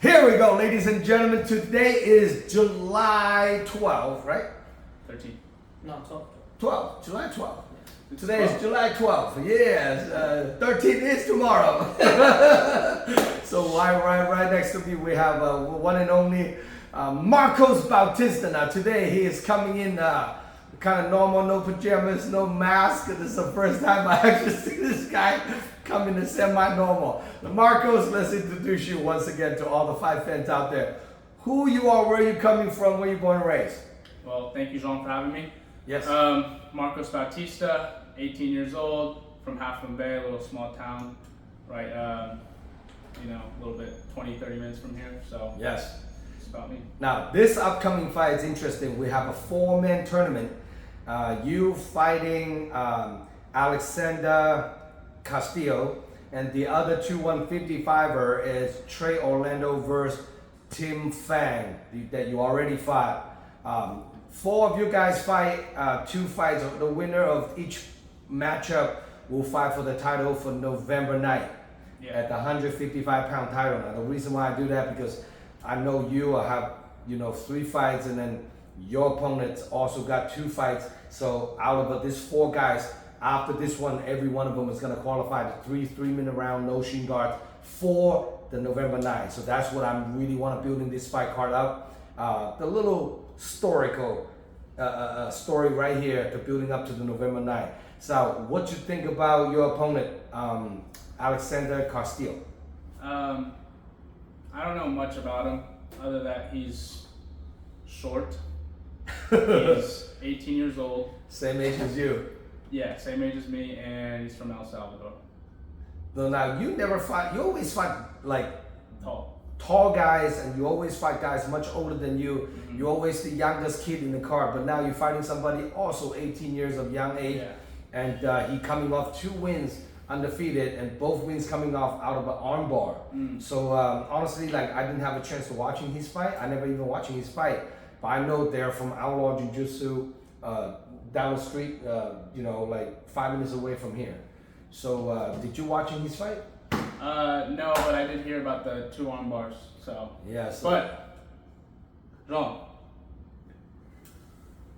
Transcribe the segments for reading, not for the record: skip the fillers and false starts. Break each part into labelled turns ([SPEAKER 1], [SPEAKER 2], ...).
[SPEAKER 1] Here we go, ladies and gentlemen. Today is July 12th, right?
[SPEAKER 2] 13.
[SPEAKER 3] No, 12.
[SPEAKER 1] 12, July 12th.
[SPEAKER 2] It's
[SPEAKER 1] Today
[SPEAKER 2] 12.
[SPEAKER 1] is July 12th. Yes, 13 is tomorrow. So right next to me we have one and only Marcos Bautista. Now today he is coming in kind of normal, no pajamas, no mask. This is the first time I actually see this guy coming in semi-normal. Marcos, let's introduce you once again to all the fight fans out there. Who you are, where you coming from, where you born and raised?
[SPEAKER 2] Well, thank you, Jean, for having me.
[SPEAKER 1] Yes.
[SPEAKER 2] Marcos Bautista, 18 years old, from Half Moon Bay, a little small town, right? A little bit, 20, 30 minutes from here. So
[SPEAKER 1] Yes.
[SPEAKER 2] it's about me.
[SPEAKER 1] Now, this upcoming fight is interesting. We have a four-man tournament. You fighting Alexander Castillo, and the other two 155er is Trey Orlando versus Tim Fang that you already fought. Four of you guys fight two fights. The winner of each matchup will fight for the title for November night at the 155-pound title. Now, the reason why I do that because I know you have 3 fights, and then your opponent's also got 2 fights. So out of these 4 guys, after this one, every one of them is going to qualify to 3-minute round, no shin guards for the November 9th. So that's what I really want to build in this fight card out. The little historical story right here to building up to the November 9th. So what you think about your opponent, Alexander Castillo?
[SPEAKER 2] I don't know much about him, other than he's short. He's 18 years old.
[SPEAKER 1] Same age as you.
[SPEAKER 2] Yeah, same age as me, and he's from El Salvador.
[SPEAKER 1] So now you never fight. You always fight like
[SPEAKER 2] Tall.
[SPEAKER 1] guys, and you always fight guys much older than you.
[SPEAKER 2] Mm-hmm.
[SPEAKER 1] You're always the youngest kid in the car, but now you're fighting somebody also 18 years of young age,
[SPEAKER 2] Yeah.
[SPEAKER 1] and he coming off 2 wins undefeated, and both wins coming off out of an armbar. So honestly, like I didn't have a chance to watching his fight. I never even watching his fight, but I know they're from Outlaw Jiu-Jitsu down the street, like 5 minutes away from here. So did you watching his fight?
[SPEAKER 2] No, but I did hear about the 2 arm bars. So.
[SPEAKER 1] Yes.
[SPEAKER 2] But, Jean,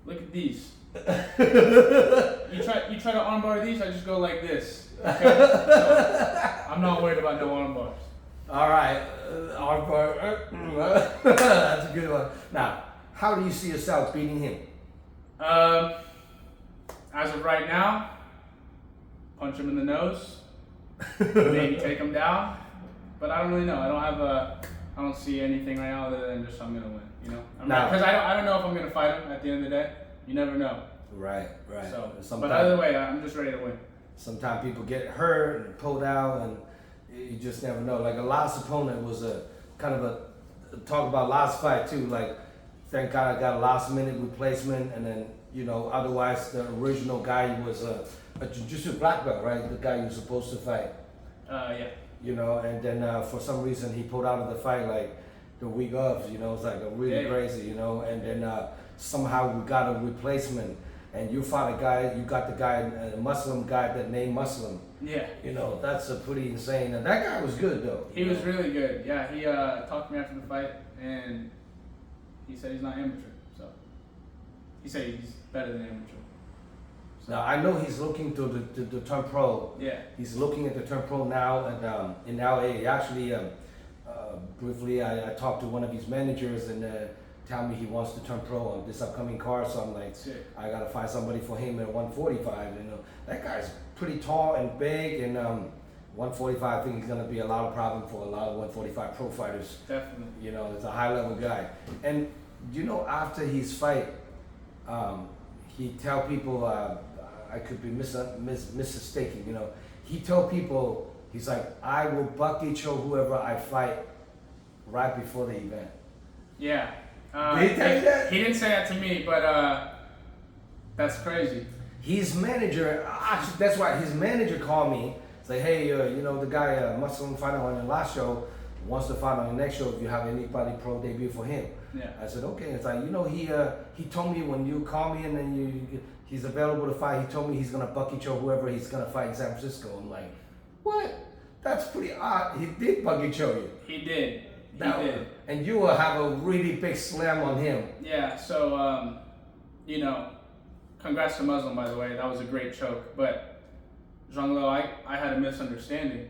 [SPEAKER 2] look at these. you try to armbar these, I just go like this. Okay? So, I'm not worried about no arm bars.
[SPEAKER 1] All right, armbar. That's a good one. Now, how do you see yourself beating him?
[SPEAKER 2] As of right now, punch him in the nose, maybe take him down, but I don't really know. I don't see anything right now other than just I'm gonna win. Because I don't know if I'm gonna fight him at the end of the day. You never know.
[SPEAKER 1] Right.
[SPEAKER 2] So, but either way, I'm just ready to win.
[SPEAKER 1] Sometimes people get hurt and pulled out, and you just never know. Like a last opponent was a kind of a talk about last fight too. Like, thank God I got a last minute replacement, and then otherwise the original guy was a jiu-jitsu black belt, right? The guy you were supposed to fight.
[SPEAKER 2] Yeah.
[SPEAKER 1] And then for some reason he pulled out of the fight like the week of. It's like a really crazy, and then somehow we got a replacement. And you fought a guy, you got the guy, a Muslim guy that named Muslim.
[SPEAKER 2] Yeah.
[SPEAKER 1] That's a pretty insane. And that guy was good though.
[SPEAKER 2] He was really good. Yeah, he talked to me after the fight, and he said he's not amateur. So he said he's better than amateur. So.
[SPEAKER 1] Now I know he's looking to turn pro.
[SPEAKER 2] Yeah.
[SPEAKER 1] He's looking at the turn pro now, and in LA. Actually, briefly, I talked to one of his managers, and tell me he wants to turn pro on this upcoming card. So I'm like, I gotta find somebody for him at 145. That guy's pretty tall and big, and 145. I think he's gonna be a lot of problem for a lot of 145 pro fighters.
[SPEAKER 2] Definitely.
[SPEAKER 1] It's a high level guy, and after his fight, he tell people I could be mistaken. He told people he's like, I will bucket choke whoever I fight right before the event.
[SPEAKER 2] Yeah.
[SPEAKER 1] Did he tell you that?
[SPEAKER 2] He didn't say that to me, but that's crazy.
[SPEAKER 1] His manager, actually, that's why his manager called me. Say, hey, the guy Muslim fighter on the last show wants to fight on the next show. If you have anybody pro debut for him, I said okay. It's like he told me when you call me and then he's available to fight. He told me he's gonna bucket choke whoever he's gonna fight in San Francisco. I'm like, what? That's pretty odd. He did bucket choke you.
[SPEAKER 2] He did. did.
[SPEAKER 1] And you will have a really big slam on him.
[SPEAKER 2] Yeah, so, you know, congrats to Muslim, by the way. That was a great choke. But, Zhang-Lo, I had a misunderstanding.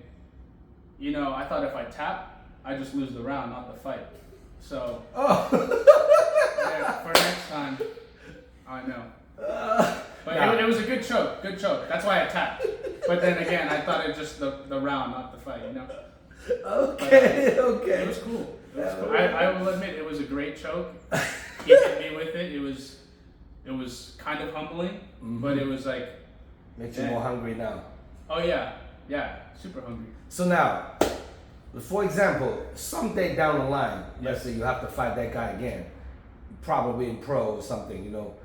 [SPEAKER 2] You know, I thought if I tap, I just lose the round, not the fight. So, yeah, for next time, I know. But it was a good choke, That's why I tapped. But then again, I thought it just the round, not the fight, you know?
[SPEAKER 1] Okay, okay.
[SPEAKER 2] It was cool. I will admit, it was a great choke. He hit me with it. It was kind of humbling, but it was like...
[SPEAKER 1] Makes you more hungry now.
[SPEAKER 2] Oh, yeah. Yeah, super hungry.
[SPEAKER 1] So now, for example, someday down the line, let's say you have to fight that guy again, probably in pro or something, you know.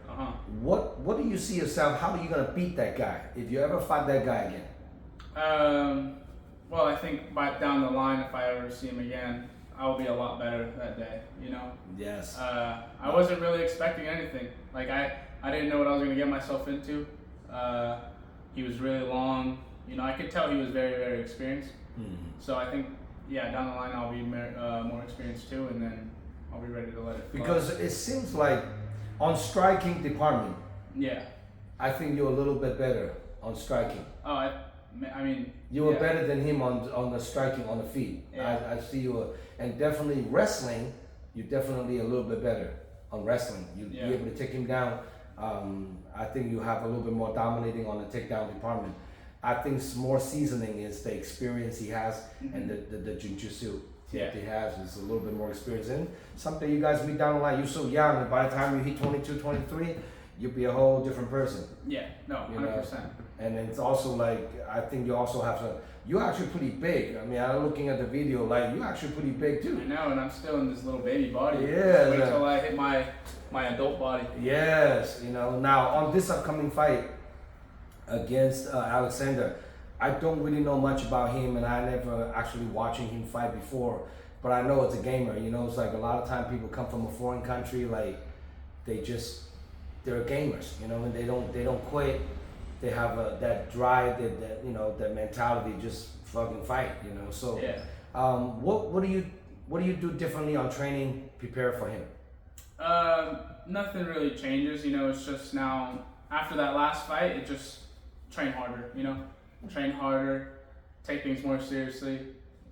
[SPEAKER 1] What do you see yourself? How are you gonna beat that guy if you ever fight that guy again?
[SPEAKER 2] Well, I think down the line, if I ever see him again, I will be a lot better that day. You know.
[SPEAKER 1] Yes.
[SPEAKER 2] I wasn't really expecting anything. Like I didn't know what I was gonna get myself into. He was really long. You know, I could tell he was very, very experienced. So I think, yeah, down the line I'll be more experienced too, and then I'll be ready to let it fly.
[SPEAKER 1] Because it seems like on striking department,
[SPEAKER 2] yeah,
[SPEAKER 1] I think you're a little bit better on striking.
[SPEAKER 2] Oh, I mean,
[SPEAKER 1] you were better than him on the striking on the feet.
[SPEAKER 2] Yeah.
[SPEAKER 1] I see you, and definitely wrestling. You're definitely a little bit better on wrestling. You'd be able to take him down. I think you have a little bit more dominating on the takedown department. I think more seasoning is the experience he has and the jiu-jitsu that he has is a little bit more experience. And something you guys meet down the line, you're so young, and by the time you hit 22, 23, you'll be a whole different person.
[SPEAKER 2] Yeah, no, 100%.
[SPEAKER 1] And it's also like, I think you also have to, you're actually pretty big. I mean, I'm looking at the video, like, you're actually pretty big too.
[SPEAKER 2] I know, and I'm still in this little baby body.
[SPEAKER 1] Yeah.
[SPEAKER 2] Wait until I hit my adult body.
[SPEAKER 1] Yes, you know, now on this upcoming fight against Alexander, I don't really know much about him, and I never actually watching him fight before, but I know it's a gamer. You know, it's like a lot of time people come from a foreign country, like they're gamers, you know, and they don't quit. They have that drive, that you know, that mentality, just fucking fight, you know. So, what do you do differently on training, prepare for him?
[SPEAKER 2] Nothing really changes, you know. It's just now after that last fight, it just train harder, you know. Train harder, take things more seriously.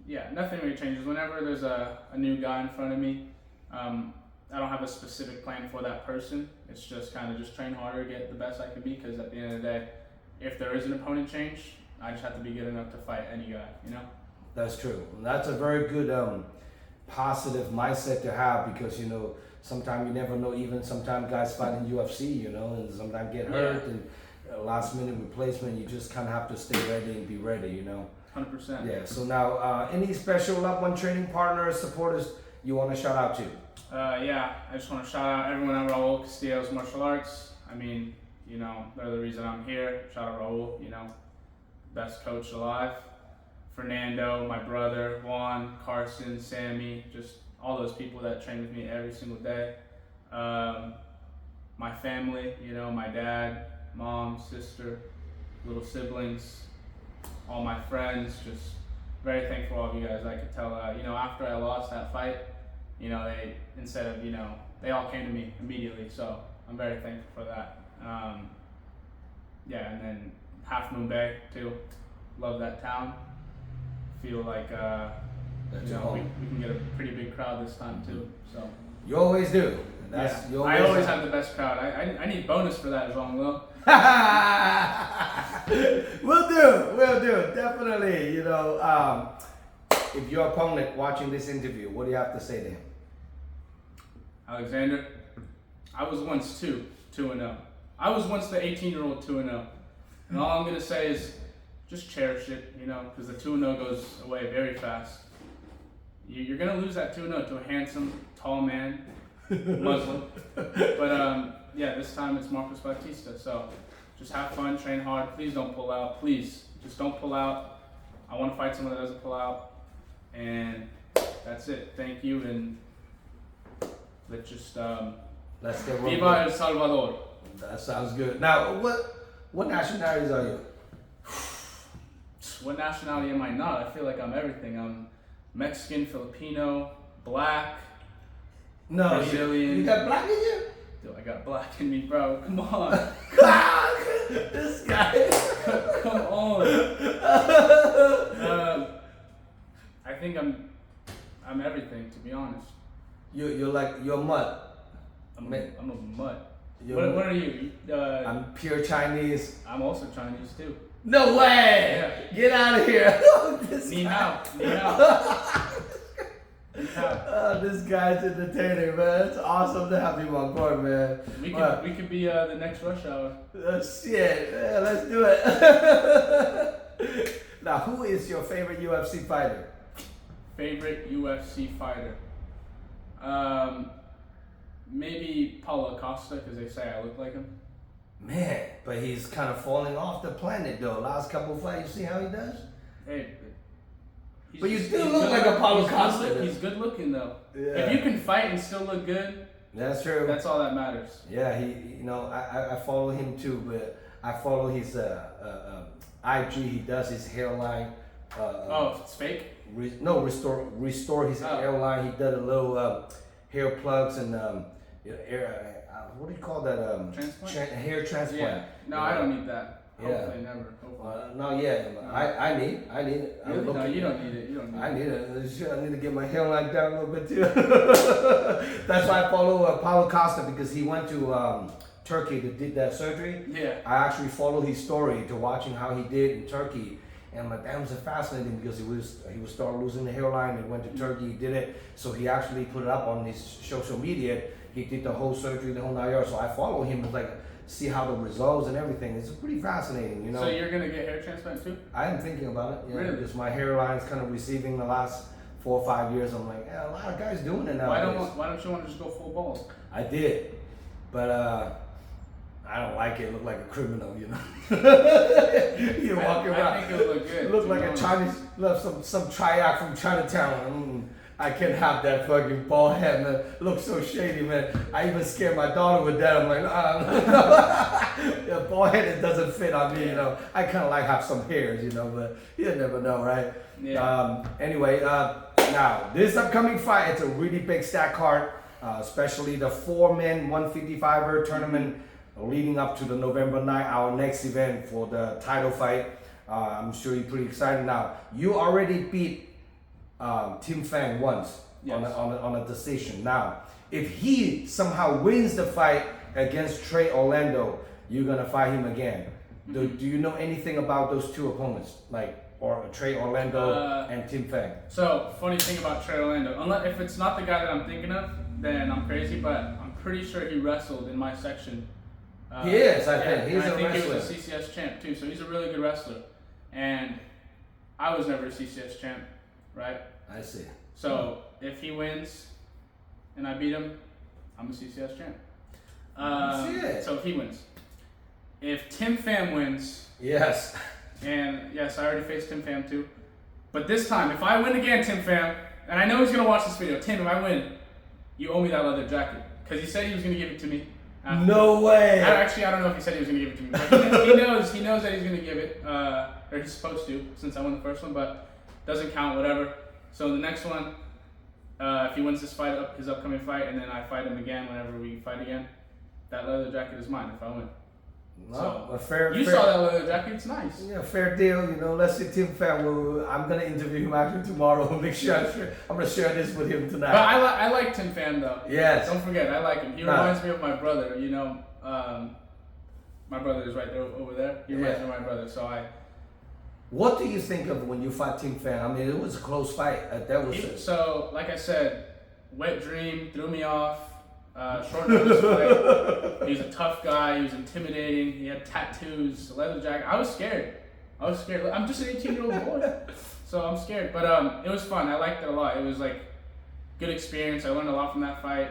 [SPEAKER 2] Yeah, nothing really changes. Whenever there's a new guy in front of me, I don't have a specific plan for that person. It's just kind of just train harder, get the best I can be, because at the end of the day, if there is an opponent change, I just have to be good enough to fight any guy, you know?
[SPEAKER 1] That's true. That's a very good positive mindset to have, because, you know, sometimes you never know, even sometimes guys fight in UFC, you know, and sometimes get hurt and last minute replacement, you just kind of have to stay ready and be ready, you know?
[SPEAKER 2] 100%.
[SPEAKER 1] Yeah, so now, any special loved one training partners, supporters you want to shout out to?
[SPEAKER 2] Yeah, I just want to shout out everyone at Raul Castillo's Martial Arts. I mean, you know, they're the reason I'm here. Shout out Raul, you know, best coach alive. Fernando, my brother, Juan, Carson, Sammy, just all those people that train with me every single day. My family, you know, my dad, mom, sister, little siblings, all my friends, just very thankful for all of you guys. I could tell, you know, after I lost that fight, you know, they all came to me immediately, so I'm very thankful for that. Yeah, and then Half Moon Bay too, love that town. Feel like you know, we can get a pretty big crowd this time too. So
[SPEAKER 1] you always do.
[SPEAKER 2] I always have the best crowd. I need bonus for that, Zhang-Lo.
[SPEAKER 1] We'll do, definitely. You know, if your opponent watching this interview, what do you have to say to him?
[SPEAKER 2] Alexander, I was once 2-0. I was once the 18-year-old 2-0. And all I'm going to say is just cherish it, you know, because the 2-0 goes away very fast. You're going to lose that 2-0 to a handsome, tall man, Muslim. But yeah, this time it's Marcos Bautista. So just have fun, train hard. Please don't pull out. Please, just don't pull out. I want to fight someone that doesn't pull out. And that's it. Thank you. And let's just
[SPEAKER 1] let's get
[SPEAKER 2] Viva El Salvador.
[SPEAKER 1] That sounds good. Now, what nationalities are you?
[SPEAKER 2] What nationality am I not? I feel like I'm everything. I'm Mexican, Filipino, black.
[SPEAKER 1] No,
[SPEAKER 2] Brazilian.
[SPEAKER 1] you got black in you?
[SPEAKER 2] Dude, I got black in me, bro. Come on.
[SPEAKER 1] This guy.
[SPEAKER 2] Come on. I think I'm everything, to be honest.
[SPEAKER 1] You're mud.
[SPEAKER 2] I'm a mutt.
[SPEAKER 1] You're
[SPEAKER 2] What are you?
[SPEAKER 1] I'm pure Chinese.
[SPEAKER 2] I'm also Chinese too.
[SPEAKER 1] No way!
[SPEAKER 2] Yeah.
[SPEAKER 1] Get out of here!
[SPEAKER 2] Ni hao. Ni hao.
[SPEAKER 1] This guy's entertaining, man. It's awesome to have you on board, man.
[SPEAKER 2] We could be the next rush hour.
[SPEAKER 1] Shit, yeah, let's do it. Now, who is your favorite UFC fighter?
[SPEAKER 2] Favorite UFC fighter? Maybe Paulo Costa, because they say I look like him.
[SPEAKER 1] Man, but he's kind of falling off the planet, though. Last couple fights, you see how he does?
[SPEAKER 2] Hey,
[SPEAKER 1] but you still look like a Paulo Costa.
[SPEAKER 2] He's good looking though.
[SPEAKER 1] Yeah.
[SPEAKER 2] If you can fight and still look good,
[SPEAKER 1] that's true.
[SPEAKER 2] That's all that matters.
[SPEAKER 1] Yeah, I follow him too, but I follow his IG. He does his hairline.
[SPEAKER 2] It's fake?
[SPEAKER 1] Restore his hairline. He did a little hair plugs and what do you call that?
[SPEAKER 2] Transplant?
[SPEAKER 1] Hair transplant.
[SPEAKER 2] Yeah. No, I don't need that. Hopefully never.
[SPEAKER 1] No, yeah. I need it.
[SPEAKER 2] Really? No, you don't need it. You don't need
[SPEAKER 1] I need it. I need to get my hairline down a little bit too. That's why I follow Paulo Costa, because he went to Turkey to did that surgery.
[SPEAKER 2] Yeah.
[SPEAKER 1] I actually followed his story to watching how he did in Turkey. And I'm like, that was fascinating, because he was started losing the hairline and went to Turkey, he did it. So he actually put it up on his social media. He did the whole surgery, the whole 9 yards. So I follow him, like, see how the results and everything. It's pretty fascinating, you know.
[SPEAKER 2] So you're gonna get hair transplant too?
[SPEAKER 1] I am thinking about it. Yeah,
[SPEAKER 2] really?
[SPEAKER 1] Because my hairline's kind of receiving the last 4 or 5 years. I'm like, yeah, a lot of guys doing it now.
[SPEAKER 2] Why don't you want to just go full bald?
[SPEAKER 1] I did, but I don't like it. Look like a criminal, you know. You're walking around.
[SPEAKER 2] I think it would look good.
[SPEAKER 1] Look like a Chinese, some triac from Chinatown. I can't have that fucking bald head, man. Looks so shady, man. I even scared my daughter with that. I'm like, yeah, bald head, it doesn't fit on me, you know. I kind of like have some hairs, you know, but you never know, right?
[SPEAKER 2] Yeah.
[SPEAKER 1] Anyway, now this upcoming fight, it's a really big stack card, especially the 4-man 155er tournament leading up to the November 9th, our next event for the title fight. I'm sure you're pretty excited now. You already beat Tim Fan once. Yes. on a decision. Now, if he somehow wins the fight against Trey Orlando, you're gonna fight him again. Mm-hmm. Do you know anything about those two opponents, or Trey Orlando and Tim Fan?
[SPEAKER 2] So, funny thing about Trey Orlando, if it's not the guy that I'm thinking of, then I'm crazy, but I'm pretty sure he wrestled in my section.
[SPEAKER 1] He is, I think. He's a wrestler. I think
[SPEAKER 2] he was a CCS champ too, so he's a really good wrestler. And I was never a CCS champ, right?
[SPEAKER 1] I see.
[SPEAKER 2] So if he wins and I beat him, I'm a CCS champ. So if he wins. If Tim Pham wins.
[SPEAKER 1] Yes.
[SPEAKER 2] And yes, I already faced Tim Pham too. But this time, if I win again, Tim Pham, and I know he's going to watch this video, Tim, if I win, you owe me that leather jacket. Because he said he was going to give it to me.
[SPEAKER 1] No way.
[SPEAKER 2] I don't know if he said he was going to give it to me. But he knows that he's going to give it, or he's supposed to, since I won the first one, but doesn't count, whatever. So the next one, if he wins this fight, his upcoming fight, and then I fight him again whenever we fight again, that leather jacket is mine if I win.
[SPEAKER 1] No,
[SPEAKER 2] so,
[SPEAKER 1] fair.
[SPEAKER 2] Saw that leather jacket, it's nice.
[SPEAKER 1] Yeah, fair deal. You know, let's see Tim Pham. I'm gonna interview him actually tomorrow. Make sure I'm gonna share this with him tonight.
[SPEAKER 2] But I like Tim Pham though.
[SPEAKER 1] Yes.
[SPEAKER 2] Don't forget, I like him. He reminds me of my brother. You know, my brother is right there over there. He reminds me of my brother. So
[SPEAKER 1] What do you think of when you fought Tim Pham? I mean, it was a close fight.
[SPEAKER 2] So, like I said, wet dream, threw me off. Short notice fight. He was a tough guy. He was intimidating. He had tattoos, a leather jacket. I was scared. I'm just an 18-year-old boy, so I'm scared. But it was fun. I liked it a lot. It was like good experience. I learned a lot from that fight.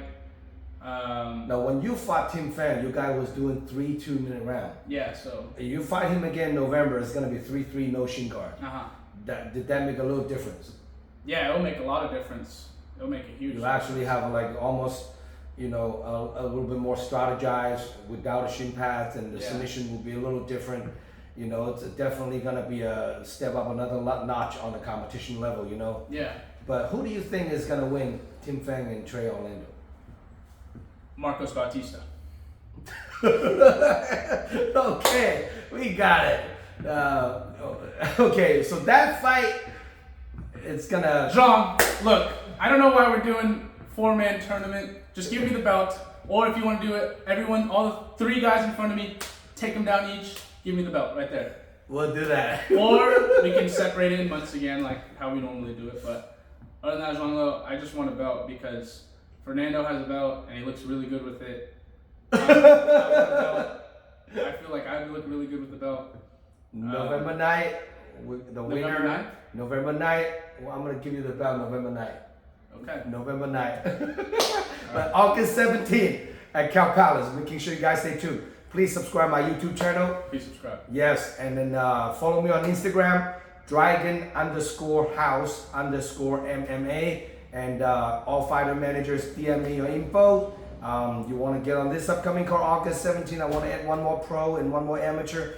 [SPEAKER 1] Now, when you fought Tim Pham, you guys was doing 3 2-minute round.
[SPEAKER 2] Yeah. So
[SPEAKER 1] you fight him again in November. It's gonna be 3-3 no shin guard. Did that make a little difference?
[SPEAKER 2] Yeah, it'll make a lot of difference. It'll make a huge.
[SPEAKER 1] You actually have almost. A little bit more strategized without a shin pads, and the submission will be a little different. It's definitely gonna be a step up another notch on the competition level.
[SPEAKER 2] Yeah.
[SPEAKER 1] But who do you think is gonna win, Tim Fang and Trey Orlando?
[SPEAKER 2] Marcos Bautista.
[SPEAKER 1] Okay, we got it. Okay, so that fight, it's gonna.
[SPEAKER 2] Jean, look, I don't know why we're doing 4-man tournament. Just give me the belt. Or if you want to do it, everyone, all the 3 guys in front of me, take them down each. Give me the belt right there.
[SPEAKER 1] We'll do that.
[SPEAKER 2] Or we can separate it in months again, like how we normally do it. But other than that, Jean-Lo, I just want a belt because Fernando has a belt and he looks really good with it. I feel like I look really good with the belt.
[SPEAKER 1] November night, the winner.
[SPEAKER 2] November 9th?
[SPEAKER 1] November night. Well, I'm gonna give you the belt November night.
[SPEAKER 2] Okay.
[SPEAKER 1] November night. But August 17th at Cal Palace. Making sure you guys stay tuned. Please subscribe my YouTube channel.
[SPEAKER 2] Please subscribe.
[SPEAKER 1] Yes, and then follow me on Instagram, Dragon_House_MMA, and all fighter managers DM me your info. You want to get on this upcoming card, August 17th. I want to add one more pro and one more amateur,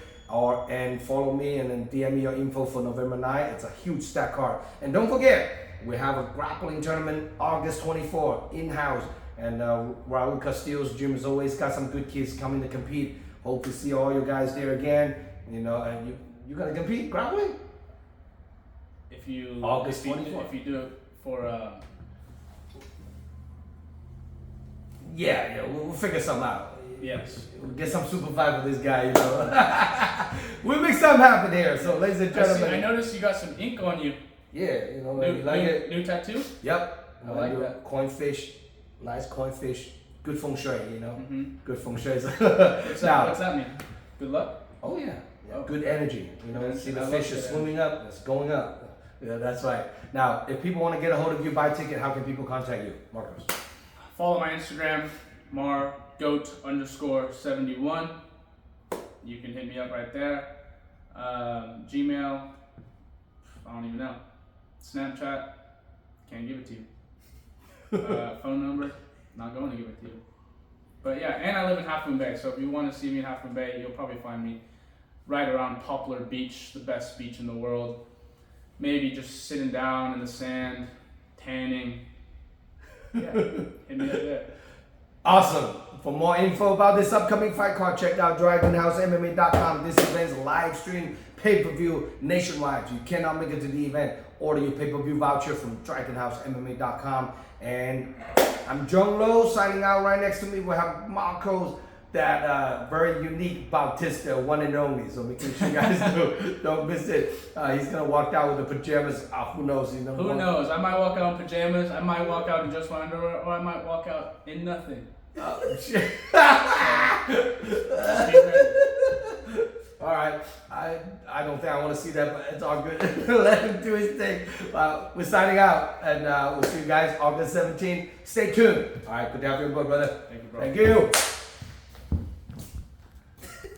[SPEAKER 1] and follow me and then DM me your info for November 9th. It's a huge stack card, and don't forget we have a grappling tournament August 24th in-house. And Raul Castillo's gym has always got some good kids coming to compete. Hope to see all you guys there again. You know, and you gonna compete grappling?
[SPEAKER 2] If you
[SPEAKER 1] August
[SPEAKER 2] if you,
[SPEAKER 1] 24th.
[SPEAKER 2] if you do it for
[SPEAKER 1] Yeah, we'll figure something out.
[SPEAKER 2] yes.
[SPEAKER 1] We'll get some super fight for this guy, you know. We'll make something happen here. So, ladies and gentlemen.
[SPEAKER 2] I noticed you got some ink on you.
[SPEAKER 1] Yeah, you know, you like it?
[SPEAKER 2] New tattoo?
[SPEAKER 1] Yep.
[SPEAKER 2] I like that.
[SPEAKER 1] Coin fish, nice coin fish. Good feng shui, you know.
[SPEAKER 2] Mm-hmm.
[SPEAKER 1] Good feng shui.
[SPEAKER 2] What's that mean? Good luck?
[SPEAKER 1] Oh yeah.
[SPEAKER 2] Oh.
[SPEAKER 1] Good energy. You know,
[SPEAKER 2] That's-
[SPEAKER 1] see the
[SPEAKER 2] I love
[SPEAKER 1] fish is
[SPEAKER 2] that
[SPEAKER 1] swimming up, it's going up. Yeah, that's right. Now, if people want to get a hold of you, buy a ticket, how can people contact you, Marcos?
[SPEAKER 2] Follow my Instagram, margoat_71. You can hit me up right there. Gmail, I don't even know. Snapchat, can't give it to you. Phone number, not going to give it to you. But yeah, and I live in Half Moon Bay, so if you want to see me in Half Moon Bay, you'll probably find me right around Poplar Beach, the best beach in the world. Maybe just sitting down in the sand, tanning. Yeah, hit me up there.
[SPEAKER 1] Awesome. For more info about this upcoming fight card, check out DragonHouseMMA.com. This event is live stream pay-per-view nationwide. You cannot make it to the event. Order your pay-per-view voucher from DragonHouseMMA.com. And I'm Jung Lo signing out. Right next to me we have Marcos, that very unique Bautista, one and only. So make sure you guys don't miss it. He's gonna walk out with the pajamas. Who knows? You know.
[SPEAKER 2] Who knows? I might walk out in pajamas. I might walk out in just my underwear, or I might walk out in nothing.
[SPEAKER 1] Shit.
[SPEAKER 2] Just be ready.
[SPEAKER 1] All right, I don't think I want to see that, but it's all good. Let him do his thing. We're signing out, and we'll see you guys August 17th. Stay tuned. All right, good to have you on board, brother.
[SPEAKER 2] Thank you, bro.
[SPEAKER 1] Thank you.